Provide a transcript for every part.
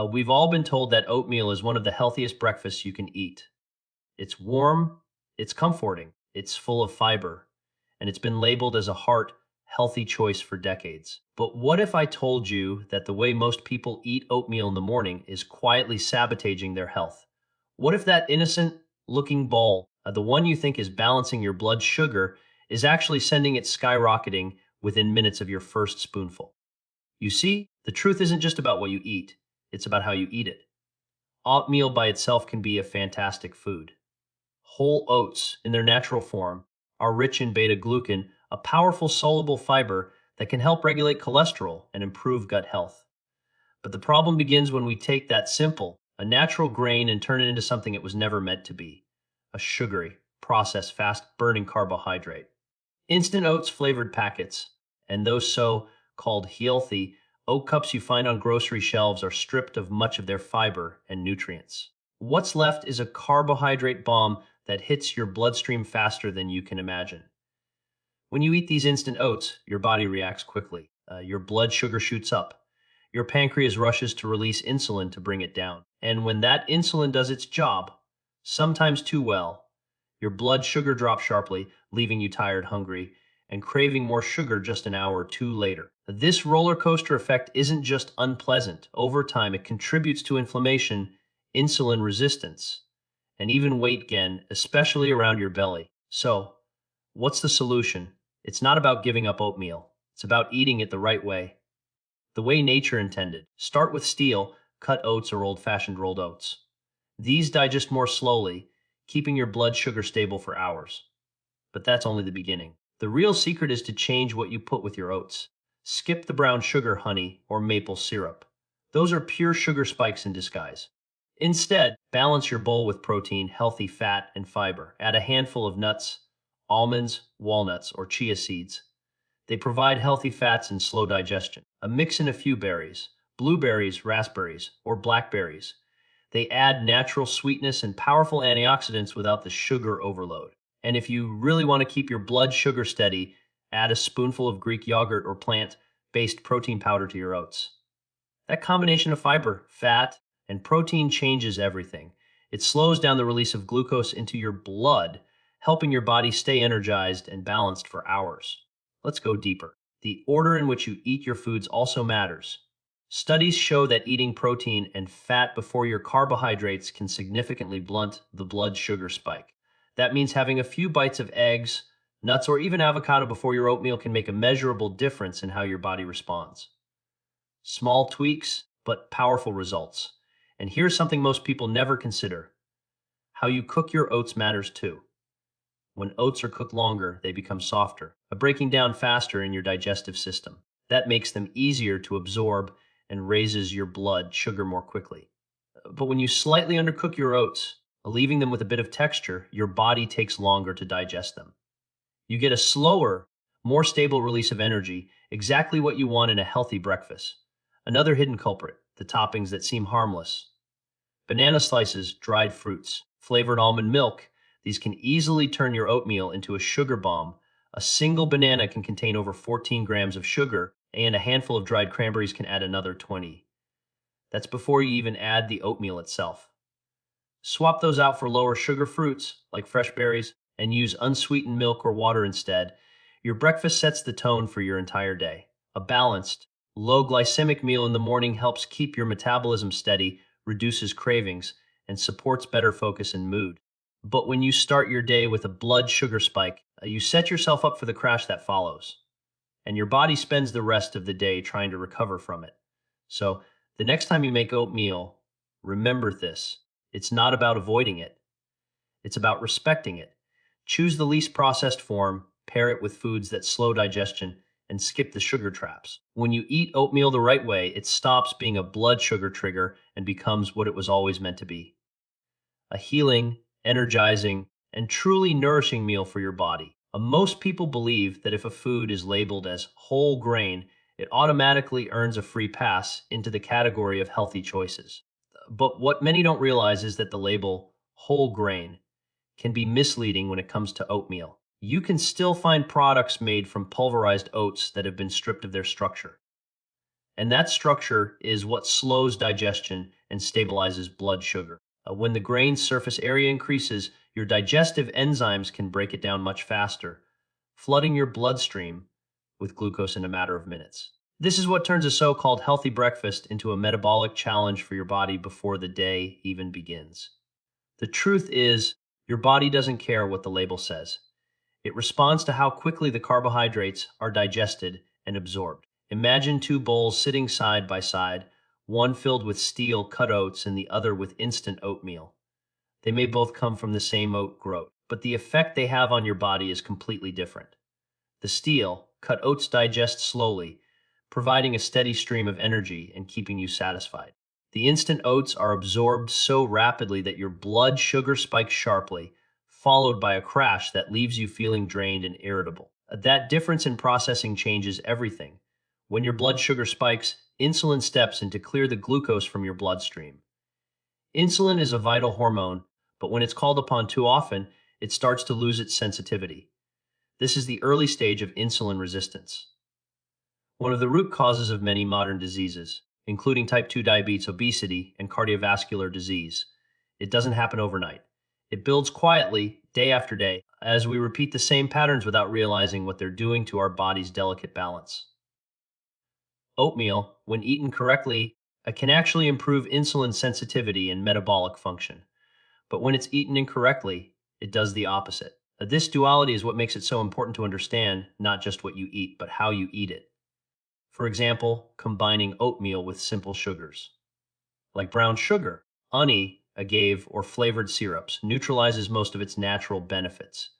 We've all been told that oatmeal is one of the healthiest breakfasts you can eat. It's warm, it's comforting, it's full of fiber, and it's been labeled as a heart healthy choice for decades. But what if I told you that the way most people eat oatmeal in the morning is quietly sabotaging their health? What if that innocent looking ball, the one you think is balancing your blood sugar, is actually sending it skyrocketing within minutes of your first spoonful? You see, the truth isn't just about what you eat, it's about how you eat it. Oatmeal by itself can be a fantastic food. Whole oats, in their natural form, are rich in beta-glucan, a powerful soluble fiber that can help regulate cholesterol and improve gut health. But the problem begins when we take that simple, a natural grain, and turn it into something it was never meant to be: a sugary, processed, fast-burning carbohydrate. Instant oats flavored packets, and those so-called healthy oat cups you find on grocery shelves, are stripped of much of their fiber and nutrients. What's left is a carbohydrate bomb that hits your bloodstream faster than you can imagine. When you eat these instant oats, your body reacts quickly. Your blood sugar shoots up. Your pancreas rushes to release insulin to bring it down. And when that insulin does its job, sometimes too well, your blood sugar drops sharply, leaving you tired, hungry, and craving more sugar just an hour or two later. This roller coaster effect isn't just unpleasant. Over time, it contributes to inflammation, insulin resistance, and even weight gain, especially around your belly. So, what's the solution? It's not about giving up oatmeal. It's about eating it the right way, the way nature intended. Start with steel, cut oats or old-fashioned rolled oats. These digest more slowly, keeping your blood sugar stable for hours. But that's only the beginning. The real secret is to change what you put with your oats. Skip the brown sugar, honey, or maple syrup. Those are pure sugar spikes in disguise. Instead, balance your bowl with protein, healthy fat, and fiber. Add a handful of nuts, almonds, walnuts, or chia seeds. They provide healthy fats and slow digestion. Mix in a few berries, blueberries, raspberries, or blackberries. They add natural sweetness and powerful antioxidants without the sugar overload. And if you really want to keep your blood sugar steady, add a spoonful of Greek yogurt or plant-based protein powder to your oats. That combination of fiber, fat, and protein changes everything. It slows down the release of glucose into your blood, helping your body stay energized and balanced for hours. Let's go deeper. The order in which you eat your foods also matters. Studies show that eating protein and fat before your carbohydrates can significantly blunt the blood sugar spike. That means having a few bites of eggs, nuts, or even avocado before your oatmeal can make a measurable difference in how your body responds. Small tweaks, but powerful results. And here's something most people never consider. How you cook your oats matters too. When oats are cooked longer, they become softer, breaking down faster in your digestive system. That makes them easier to absorb and raises your blood sugar more quickly. But when you slightly undercook your oats, leaving them with a bit of texture, your body takes longer to digest them. You get a slower, more stable release of energy, exactly what you want in a healthy breakfast. Another hidden culprit, the toppings that seem harmless. Banana slices, dried fruits, flavored almond milk. These can easily turn your oatmeal into a sugar bomb. A single banana can contain over 14 grams of sugar, and a handful of dried cranberries can add another 20. That's before you even add the oatmeal itself. Swap those out for lower sugar fruits, like fresh berries, and use unsweetened milk or water instead. Your breakfast sets the tone for your entire day. A balanced, low-glycemic meal in the morning helps keep your metabolism steady, reduces cravings, and supports better focus and mood. But when you start your day with a blood sugar spike, you set yourself up for the crash that follows. And your body spends the rest of the day trying to recover from it. So, the next time you make oatmeal, remember this. It's not about avoiding it. It's about respecting it. Choose the least processed form, pair it with foods that slow digestion, and skip the sugar traps. When you eat oatmeal the right way, it stops being a blood sugar trigger and becomes what it was always meant to be: a healing, energizing, and truly nourishing meal for your body. Most people believe that if a food is labeled as whole grain, it automatically earns a free pass into the category of healthy choices. But what many don't realize is that the label whole grain can be misleading when it comes to oatmeal. You can still find products made from pulverized oats that have been stripped of their structure. And that structure is what slows digestion and stabilizes blood sugar. When the grain's surface area increases, your digestive enzymes can break it down much faster, flooding your bloodstream with glucose in a matter of minutes. This is what turns a so-called healthy breakfast into a metabolic challenge for your body before the day even begins. The truth is, your body doesn't care what the label says. It responds to how quickly the carbohydrates are digested and absorbed. Imagine two bowls sitting side by side, one filled with steel cut oats and the other with instant oatmeal. They may both come from the same oat growth, but the effect they have on your body is completely different. The steel cut oats digest slowly, providing a steady stream of energy and keeping you satisfied. The instant oats are absorbed so rapidly that your blood sugar spikes sharply, followed by a crash that leaves you feeling drained and irritable. That difference in processing changes everything. When your blood sugar spikes, insulin steps in to clear the glucose from your bloodstream. Insulin is a vital hormone, but when it's called upon too often, it starts to lose its sensitivity. This is the early stage of insulin resistance, one of the root causes of many modern diseases, including type 2 diabetes, obesity, and cardiovascular disease. It doesn't happen overnight. It builds quietly, day after day, as we repeat the same patterns without realizing what they're doing to our body's delicate balance. Oatmeal, when eaten correctly, can actually improve insulin sensitivity and metabolic function. But when it's eaten incorrectly, it does the opposite. This duality is what makes it so important to understand not just what you eat, but how you eat it. For example, combining oatmeal with simple sugars, like brown sugar, honey, agave, or flavored syrups, neutralizes most of its natural benefits.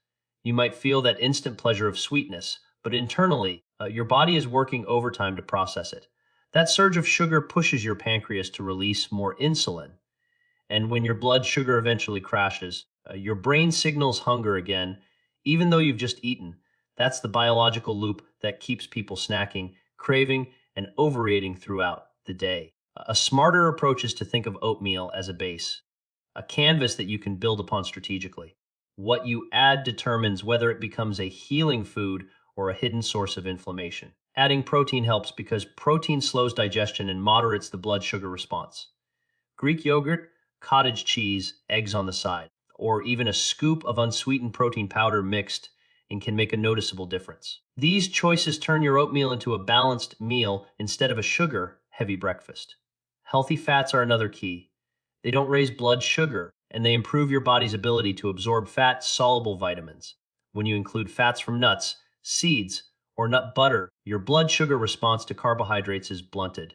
You might feel that instant pleasure of sweetness, but internally, your body is working overtime to process it. That surge of sugar pushes your pancreas to release more insulin, and when your blood sugar eventually crashes, your brain signals hunger again, even though you've just eaten. That's the biological loop that keeps people snacking, craving, and overeating throughout the day. A smarter approach is to think of oatmeal as a base, a canvas that you can build upon strategically. What you add determines whether it becomes a healing food or a hidden source of inflammation. Adding protein helps because protein slows digestion and moderates the blood sugar response. Greek yogurt, cottage cheese, eggs on the side, or even a scoop of unsweetened protein powder mixed and can make a noticeable difference. These choices turn your oatmeal into a balanced meal instead of a sugar-heavy breakfast. Healthy fats are another key. They don't raise blood sugar, and they improve your body's ability to absorb fat-soluble vitamins. When you include fats from nuts, seeds, or nut butter, your blood sugar response to carbohydrates is blunted,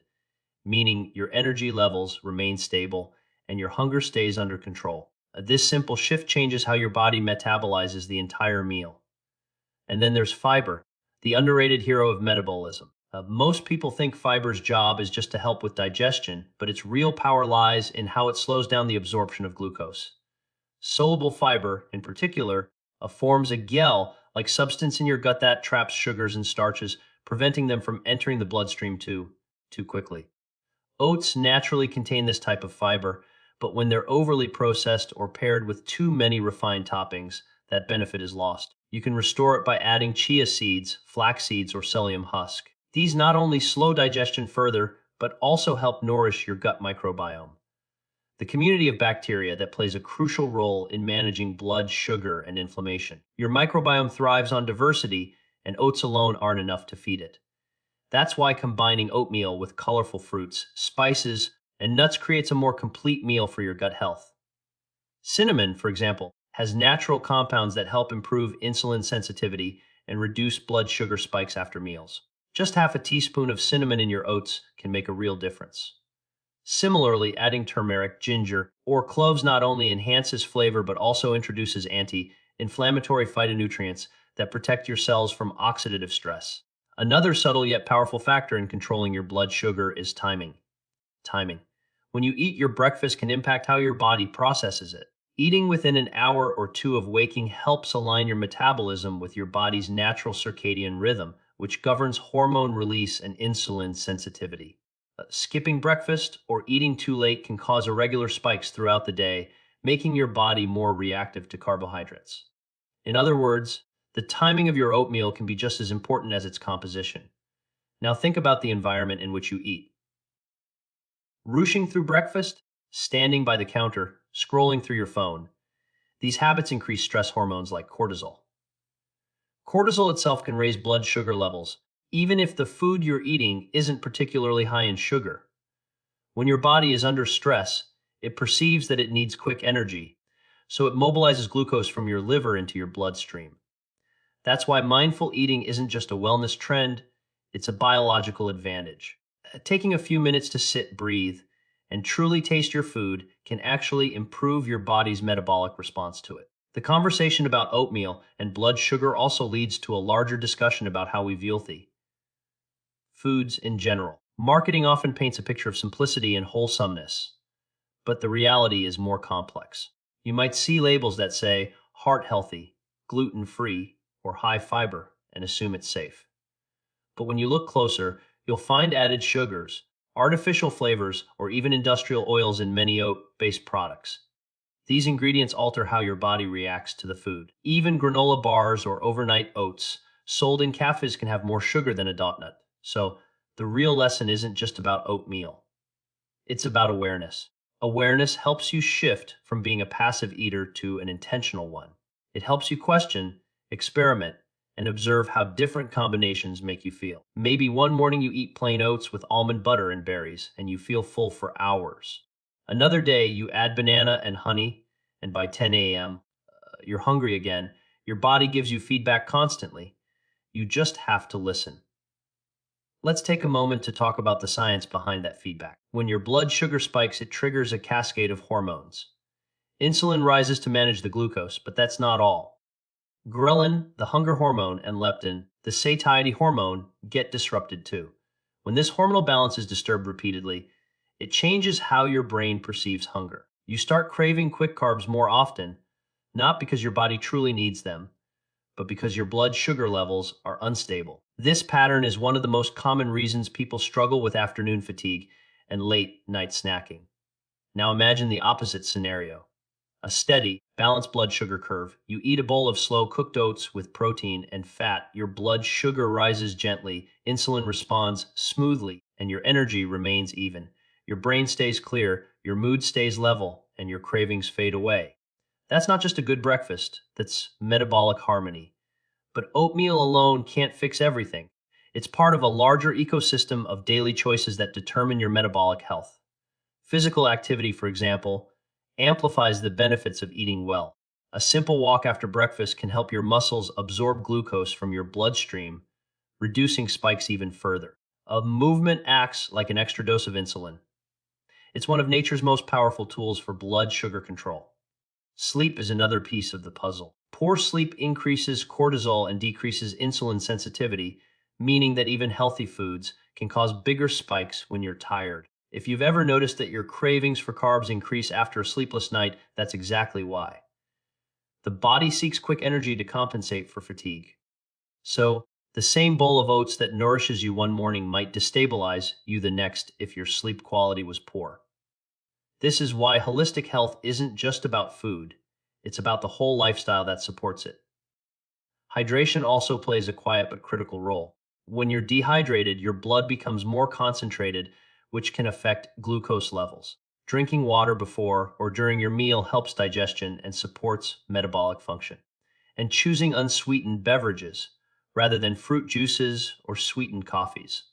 meaning your energy levels remain stable and your hunger stays under control. This simple shift changes how your body metabolizes the entire meal. And then there's fiber, the underrated hero of metabolism. Most people think fiber's job is just to help with digestion, but its real power lies in how it slows down the absorption of glucose. Soluble fiber, in particular, forms a gel-like substance in your gut that traps sugars and starches, preventing them from entering the bloodstream too quickly. Oats naturally contain this type of fiber, but when they're overly processed or paired with too many refined toppings, that benefit is lost. You can restore it by adding chia seeds, flax seeds, or psyllium husk. These not only slow digestion further, but also help nourish your gut microbiome, the community of bacteria that plays a crucial role in managing blood sugar and inflammation. Your microbiome thrives on diversity, and oats alone aren't enough to feed it. That's why combining oatmeal with colorful fruits, spices, and nuts creates a more complete meal for your gut health. Cinnamon, for example, has natural compounds that help improve insulin sensitivity and reduce blood sugar spikes after meals. Just half a teaspoon of cinnamon in your oats can make a real difference. Similarly, adding turmeric, ginger, or cloves not only enhances flavor but also introduces anti-inflammatory phytonutrients that protect your cells from oxidative stress. Another subtle yet powerful factor in controlling your blood sugar is timing. Timing. When you eat, your breakfast can impact how your body processes it. Eating within an hour or two of waking helps align your metabolism with your body's natural circadian rhythm, which governs hormone release and insulin sensitivity. Skipping breakfast or eating too late can cause irregular spikes throughout the day, making your body more reactive to carbohydrates. In other words, the timing of your oatmeal can be just as important as its composition. Now think about the environment in which you eat. Rushing through breakfast, standing by the counter, scrolling through your phone. These habits increase stress hormones like cortisol. Cortisol itself can raise blood sugar levels, even if the food you're eating isn't particularly high in sugar. When your body is under stress, it perceives that it needs quick energy, so it mobilizes glucose from your liver into your bloodstream. That's why mindful eating isn't just a wellness trend, it's a biological advantage. Taking a few minutes to sit, breathe, and truly taste your food can actually improve your body's metabolic response to it. The conversation about oatmeal and blood sugar also leads to a larger discussion about how we view healthy foods in general. Marketing often paints a picture of simplicity and wholesomeness, but the reality is more complex. You might see labels that say heart healthy, gluten-free, or high fiber and assume it's safe. But when you look closer, you'll find added sugars, artificial flavors, or even industrial oils in many oat-based products. These ingredients alter how your body reacts to the food. Even granola bars or overnight oats sold in cafes can have more sugar than a dot nut. So the real lesson isn't just about oatmeal. It's about awareness. Awareness helps you shift from being a passive eater to an intentional one. It helps you question, experiment, and observe how different combinations make you feel. Maybe one morning you eat plain oats with almond butter and berries, and you feel full for hours. Another day you add banana and honey, and by 10 a.m., you're hungry again. Your body gives you feedback constantly. You just have to listen. Let's take a moment to talk about the science behind that feedback. When your blood sugar spikes, it triggers a cascade of hormones. Insulin rises to manage the glucose, but that's not all. Ghrelin, the hunger hormone, and leptin, the satiety hormone, get disrupted too. When this hormonal balance is disturbed repeatedly, it changes how your brain perceives hunger. You start craving quick carbs more often, not because your body truly needs them, but because your blood sugar levels are unstable. This pattern is one of the most common reasons people struggle with afternoon fatigue and late night snacking. Now imagine the opposite scenario. A steady, balanced blood sugar curve. You eat a bowl of slow-cooked oats with protein and fat. Your blood sugar rises gently, insulin responds smoothly, and your energy remains even. Your brain stays clear, your mood stays level, and your cravings fade away. That's not just a good breakfast, that's metabolic harmony. But oatmeal alone can't fix everything. It's part of a larger ecosystem of daily choices that determine your metabolic health. Physical activity, for example, amplifies the benefits of eating well. A simple walk after breakfast can help your muscles absorb glucose from your bloodstream, reducing spikes even further. A movement acts like an extra dose of insulin. It's one of nature's most powerful tools for blood sugar control. Sleep is another piece of the puzzle. Poor sleep increases cortisol and decreases insulin sensitivity, meaning that even healthy foods can cause bigger spikes when you're tired. If you've ever noticed that your cravings for carbs increase after a sleepless night, that's exactly why. The body seeks quick energy to compensate for fatigue. So, the same bowl of oats that nourishes you one morning might destabilize you the next if your sleep quality was poor. This is why holistic health isn't just about food, it's about the whole lifestyle that supports it. Hydration also plays a quiet but critical role. When you're dehydrated, your blood becomes more concentrated, which can affect glucose levels. Drinking water before or during your meal helps digestion and supports metabolic function. And choosing unsweetened beverages, rather than fruit juices or sweetened coffees,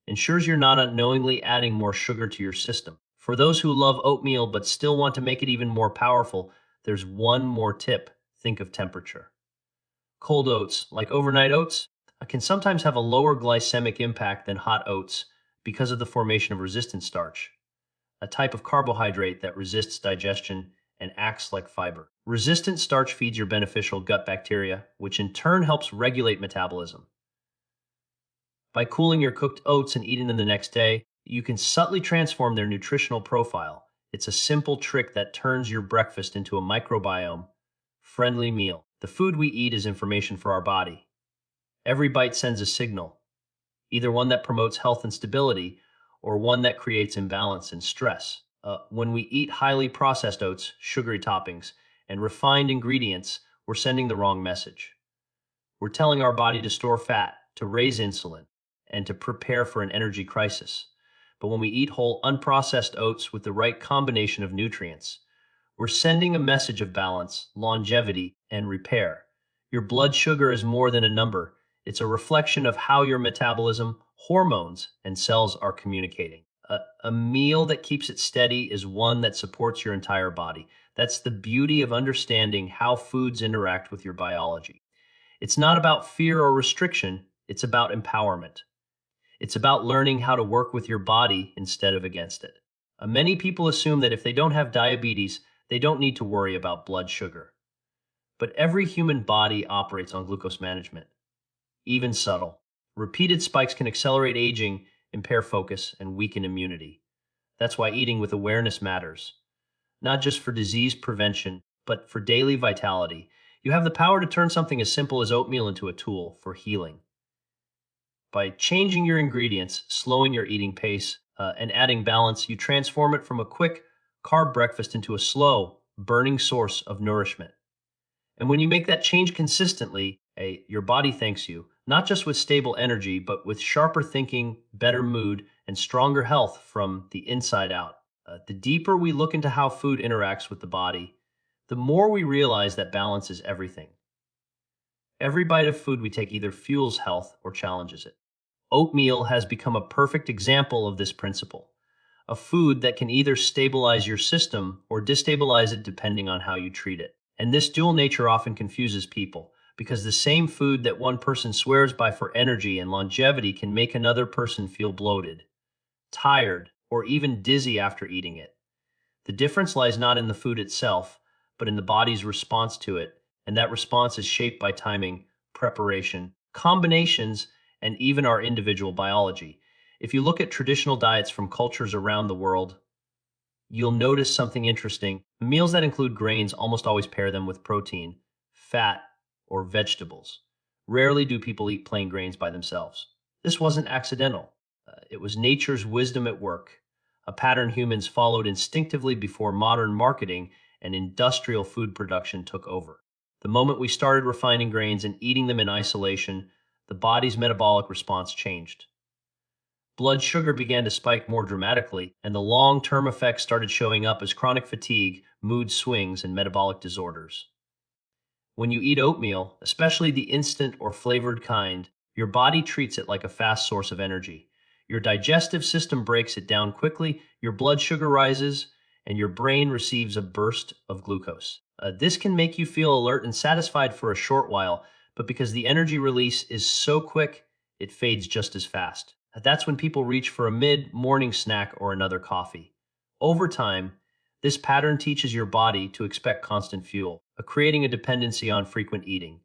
ensures you're not unknowingly adding more sugar to your system. For those who love oatmeal but still want to make it even more powerful, there's one more tip. Think of temperature. Cold oats, like overnight oats, can sometimes have a lower glycemic impact than hot oats because of the formation of resistant starch, a type of carbohydrate that resists digestion and acts like fiber. Resistant starch feeds your beneficial gut bacteria, which in turn helps regulate metabolism. By cooling your cooked oats and eating them the next day, you can subtly transform their nutritional profile. It's a simple trick that turns your breakfast into a microbiome-friendly meal. The food we eat is information for our body. Every bite sends a signal, either one that promotes health and stability or one that creates imbalance and stress. When we eat highly processed oats, sugary toppings, and refined ingredients, we're sending the wrong message. We're telling our body to store fat, to raise insulin, and to prepare for an energy crisis. But when we eat whole, unprocessed oats with the right combination of nutrients, we're sending a message of balance, longevity, and repair. Your blood sugar is more than a number. It's a reflection of how your metabolism, hormones, and cells are communicating. A meal that keeps it steady is one that supports your entire body. That's the beauty of understanding how foods interact with your biology. It's not about fear or restriction, it's about empowerment. It's about learning how to work with your body instead of against it. Many people assume that if they don't have diabetes, they don't need to worry about blood sugar. But every human body operates on glucose management, even subtle. Repeated spikes can accelerate aging, impair focus, and weaken immunity. That's why eating with awareness matters, not just for disease prevention, but for daily vitality. You have the power to turn something as simple as oatmeal into a tool for healing. By changing your ingredients, slowing your eating pace, and adding balance, you transform it from a quick carb breakfast into a slow, burning source of nourishment. And when you make that change consistently, your body thanks you, not just with stable energy, but with sharper thinking, better mood, and stronger health from the inside out. The deeper we look into how food interacts with the body, the more we realize that balance is everything. Every bite of food we take either fuels health or challenges it. Oatmeal has become a perfect example of this principle, a food that can either stabilize your system or destabilize it depending on how you treat it. And this dual nature often confuses people, because the same food that one person swears by for energy and longevity can make another person feel bloated, tired, or even dizzy after eating it. The difference lies not in the food itself, but in the body's response to it, and that response is shaped by timing, preparation, combinations, and even our individual biology. If you look at traditional diets from cultures around the world, you'll notice something interesting. Meals that include grains almost always pair them with protein, fat, or vegetables. Rarely do people eat plain grains by themselves. This wasn't accidental. It was nature's wisdom at work, a pattern humans followed instinctively before modern marketing and industrial food production took over. The moment we started refining grains and eating them in isolation, the body's metabolic response changed. Blood sugar began to spike more dramatically, and the long-term effects started showing up as chronic fatigue, mood swings, and metabolic disorders. When you eat oatmeal, especially the instant or flavored kind, your body treats it like a fast source of energy. Your digestive system breaks it down quickly, your blood sugar rises, and your brain receives a burst of glucose. This can make you feel alert and satisfied for a short while, but because the energy release is so quick, it fades just as fast. That's when people reach for a mid-morning snack or another coffee. Over time, this pattern teaches your body to expect constant fuel, creating a dependency on frequent eating.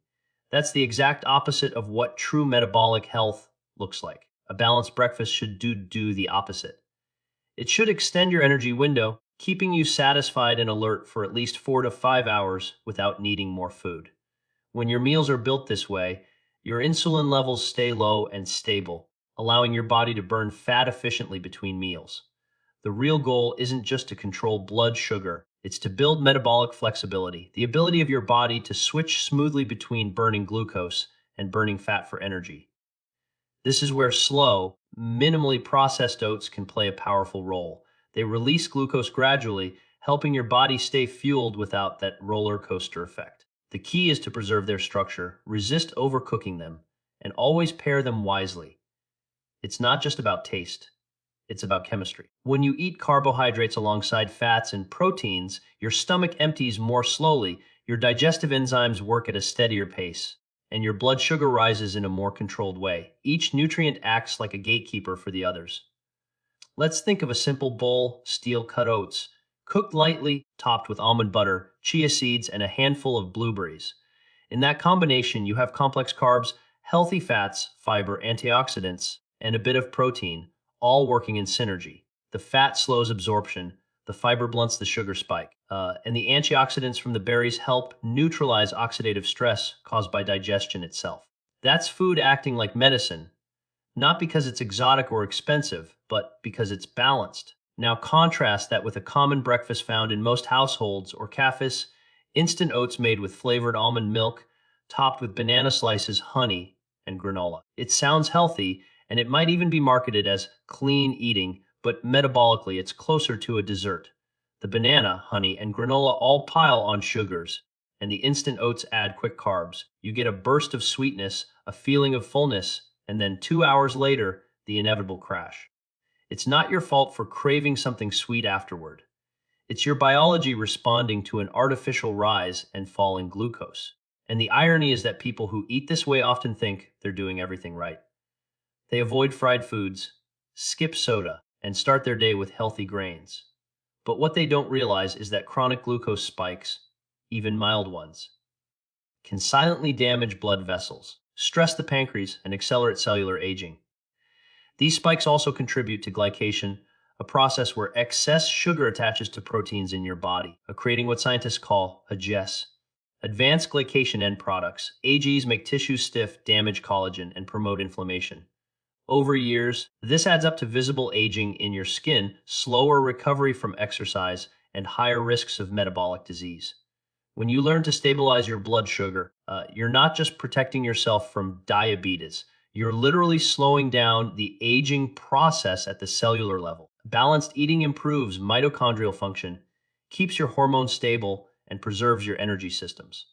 That's the exact opposite of what true metabolic health looks like. A balanced breakfast should do the opposite. It should extend your energy window, keeping you satisfied and alert for at least 4 to 5 hours without needing more food. When your meals are built this way, your insulin levels stay low and stable, allowing your body to burn fat efficiently between meals. The real goal isn't just to control blood sugar, it's to build metabolic flexibility, the ability of your body to switch smoothly between burning glucose and burning fat for energy. This is where slow, minimally processed oats can play a powerful role. They release glucose gradually, helping your body stay fueled without that roller coaster effect. The key is to preserve their structure, resist overcooking them, and always pair them wisely. It's not just about taste, it's about chemistry. When you eat carbohydrates alongside fats and proteins, your stomach empties more slowly, your digestive enzymes work at a steadier pace, and your blood sugar rises in a more controlled way. Each nutrient acts like a gatekeeper for the others. Let's think of a simple bowl, steel-cut oats, cooked lightly, topped with almond butter, chia seeds, and a handful of blueberries. In that combination, you have complex carbs, healthy fats, fiber, antioxidants, and a bit of protein, all working in synergy. The fat slows absorption, the fiber blunts the sugar spike, and the antioxidants from the berries help neutralize oxidative stress caused by digestion itself. That's food acting like medicine, not because it's exotic or expensive, but because it's balanced. Now contrast that with a common breakfast found in most households or cafes, instant oats made with flavored almond milk, topped with banana slices, honey, and granola. It sounds healthy, and it might even be marketed as clean eating, but metabolically it's closer to a dessert. The banana, honey, and granola all pile on sugars, and the instant oats add quick carbs. You get a burst of sweetness, a feeling of fullness, and then 2 hours later, the inevitable crash. It's not your fault for craving something sweet afterward. It's your biology responding to an artificial rise and fall in glucose. And the irony is that people who eat this way often think they're doing everything right. They avoid fried foods, skip soda, and start their day with healthy grains. But what they don't realize is that chronic glucose spikes, even mild ones, can silently damage blood vessels, stress the pancreas, and accelerate cellular aging. These spikes also contribute to glycation, a process where excess sugar attaches to proteins in your body, creating what scientists call a GES. Advanced glycation end products, AGs, make tissues stiff, damage collagen, and promote inflammation. Over years, this adds up to visible aging in your skin, slower recovery from exercise, and higher risks of metabolic disease. When you learn to stabilize your blood sugar, you're not just protecting yourself from diabetes, you're literally slowing down the aging process at the cellular level. Balanced eating improves mitochondrial function, keeps your hormones stable, and preserves your energy systems.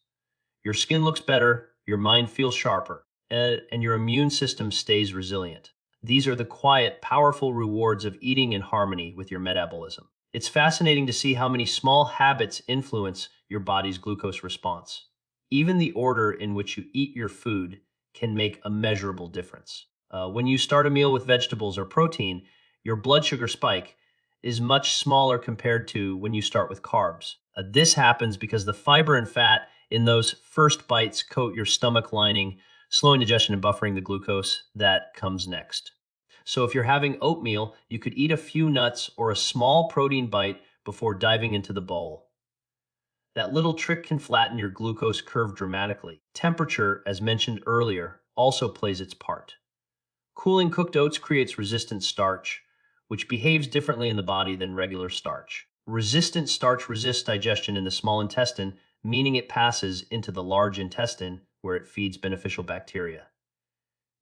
Your skin looks better, your mind feels sharper, and your immune system stays resilient. These are the quiet, powerful rewards of eating in harmony with your metabolism. It's fascinating to see how many small habits influence your body's glucose response. Even the order in which you eat your food can make a measurable difference. When you start a meal with vegetables or protein, your blood sugar spike is much smaller compared to when you start with carbs. This happens because the fiber and fat in those first bites coat your stomach lining, slowing digestion and buffering the glucose that comes next. So if you're having oatmeal, you could eat a few nuts or a small protein bite before diving into the bowl. That little trick can flatten your glucose curve dramatically. Temperature, as mentioned earlier, also plays its part. Cooling cooked oats creates resistant starch, which behaves differently in the body than regular starch. Resistant starch resists digestion in the small intestine, meaning it passes into the large intestine where it feeds beneficial bacteria.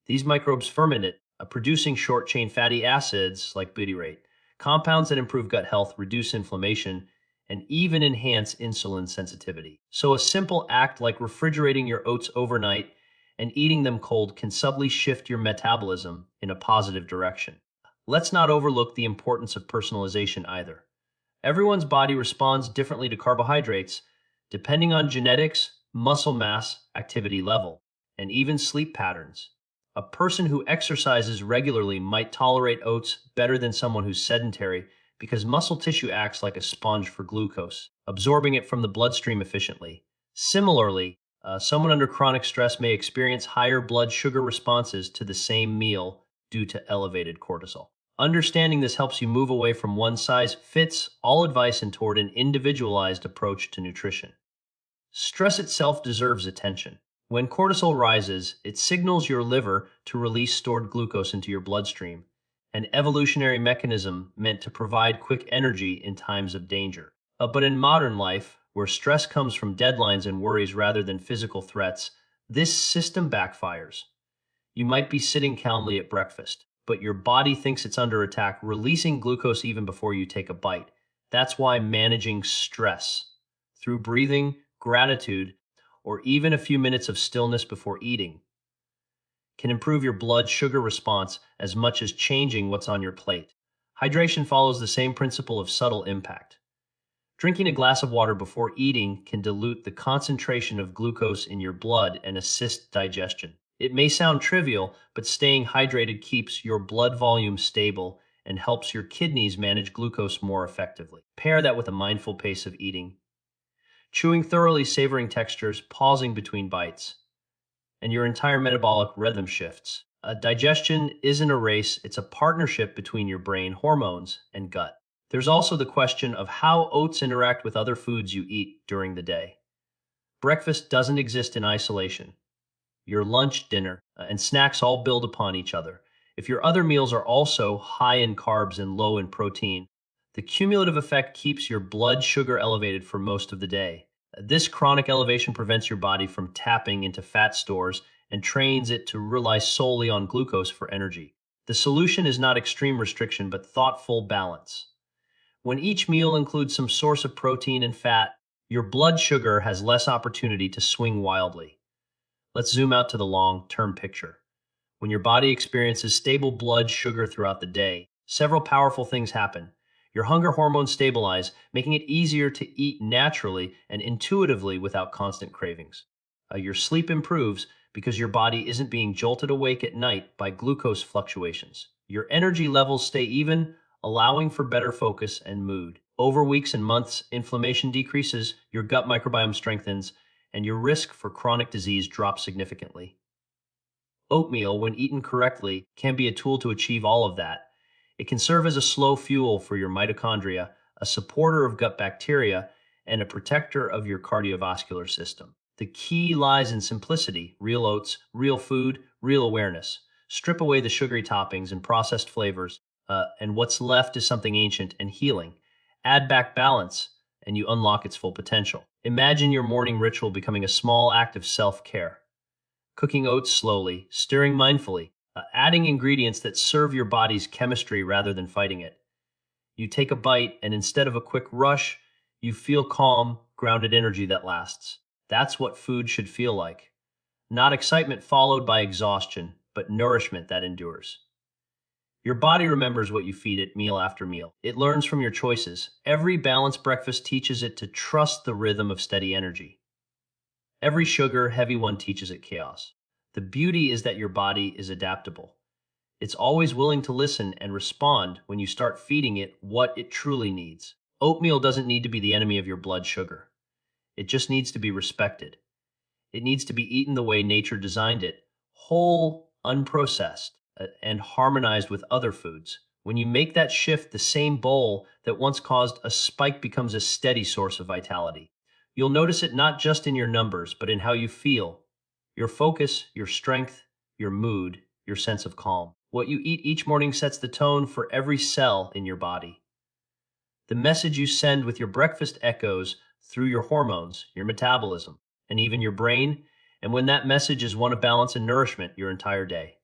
These microbes ferment it, producing short-chain fatty acids like butyrate, compounds that improve gut health, reduce inflammation, and even enhance insulin sensitivity. So a simple act like refrigerating your oats overnight and eating them cold can subtly shift your metabolism in a positive direction. Let's not overlook the importance of personalization either. Everyone's body responds differently to carbohydrates, depending on genetics, muscle mass, activity level, and even sleep patterns. A person who exercises regularly might tolerate oats better than someone who's sedentary because muscle tissue acts like a sponge for glucose, absorbing it from the bloodstream efficiently. Similarly, someone under chronic stress may experience higher blood sugar responses to the same meal due to elevated cortisol. Understanding this helps you move away from one-size-fits-all advice and toward an individualized approach to nutrition. Stress itself deserves attention. When cortisol rises, it signals your liver to release stored glucose into your bloodstream, an evolutionary mechanism meant to provide quick energy in times of danger. But in modern life, where stress comes from deadlines and worries rather than physical threats, this system backfires. You might be sitting calmly at breakfast, but your body thinks it's under attack, releasing glucose even before you take a bite. That's why managing stress through breathing, gratitude, or even a few minutes of stillness before eating can improve your blood sugar response as much as changing what's on your plate. Hydration follows the same principle of subtle impact. Drinking a glass of water before eating can dilute the concentration of glucose in your blood and assist digestion. It may sound trivial, but staying hydrated keeps your blood volume stable and helps your kidneys manage glucose more effectively. Pair that with a mindful pace of eating, chewing thoroughly, savoring textures, pausing between bites, and your entire metabolic rhythm shifts. Digestion isn't a race, it's a partnership between your brain, hormones, and gut. There's also the question of how oats interact with other foods you eat during the day. Breakfast doesn't exist in isolation. Your lunch, dinner, and snacks all build upon each other. If your other meals are also high in carbs and low in protein, the cumulative effect keeps your blood sugar elevated for most of the day. This chronic elevation prevents your body from tapping into fat stores and trains it to rely solely on glucose for energy. The solution is not extreme restriction, but thoughtful balance. When each meal includes some source of protein and fat, your blood sugar has less opportunity to swing wildly. Let's zoom out to the long-term picture. When your body experiences stable blood sugar throughout the day, several powerful things happen. Your hunger hormones stabilize, making it easier to eat naturally and intuitively without constant cravings. Your sleep improves because your body isn't being jolted awake at night by glucose fluctuations. Your energy levels stay even, allowing for better focus and mood. Over weeks and months, inflammation decreases, your gut microbiome strengthens, and your risk for chronic disease drops significantly. Oatmeal, when eaten correctly, can be a tool to achieve all of that. It can serve as a slow fuel for your mitochondria, a supporter of gut bacteria, and a protector of your cardiovascular system. The key lies in simplicity: real oats, real food, real awareness. Strip away the sugary toppings and processed flavors, and what's left is something ancient and healing. Add back balance, and you unlock its full potential. Imagine your morning ritual becoming a small act of self-care. Cooking oats slowly, stirring mindfully, adding ingredients that serve your body's chemistry rather than fighting it. You take a bite, and instead of a quick rush, you feel calm, grounded energy that lasts. That's what food should feel like. Not excitement followed by exhaustion, but nourishment that endures. Your body remembers what you feed it meal after meal. It learns from your choices. Every balanced breakfast teaches it to trust the rhythm of steady energy. Every sugar-heavy one teaches it chaos. The beauty is that your body is adaptable. It's always willing to listen and respond when you start feeding it what it truly needs. Oatmeal doesn't need to be the enemy of your blood sugar. It just needs to be respected. It needs to be eaten the way nature designed it, whole, unprocessed, and harmonized with other foods. When you make that shift, the same bowl that once caused a spike becomes a steady source of vitality. You'll notice it not just in your numbers, but in how you feel, your focus, your strength, your mood, your sense of calm. What you eat each morning sets the tone for every cell in your body. The message you send with your breakfast echoes through your hormones, your metabolism, and even your brain, and when that message is one of balance and nourishment, your entire day.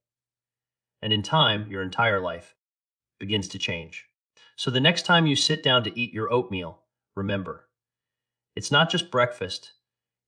And in time, your entire life begins to change. So the next time you sit down to eat your oatmeal, remember, it's not just breakfast,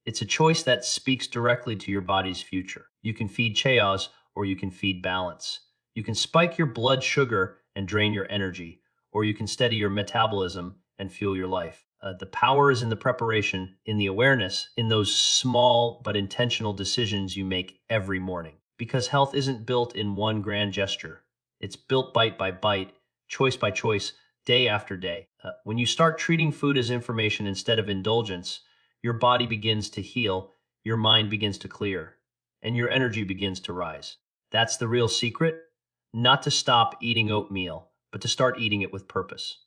it's a choice that speaks directly to your body's future. You can feed chaos or you can feed balance. You can spike your blood sugar and drain your energy, or you can steady your metabolism and fuel your life. The power is in the preparation, in the awareness, in those small but intentional decisions you make every morning. Because health isn't built in one grand gesture. It's built bite by bite, choice by choice, day after day. When you start treating food as information instead of indulgence, your body begins to heal, your mind begins to clear, and your energy begins to rise. That's the real secret, not to stop eating oatmeal, but to start eating it with purpose.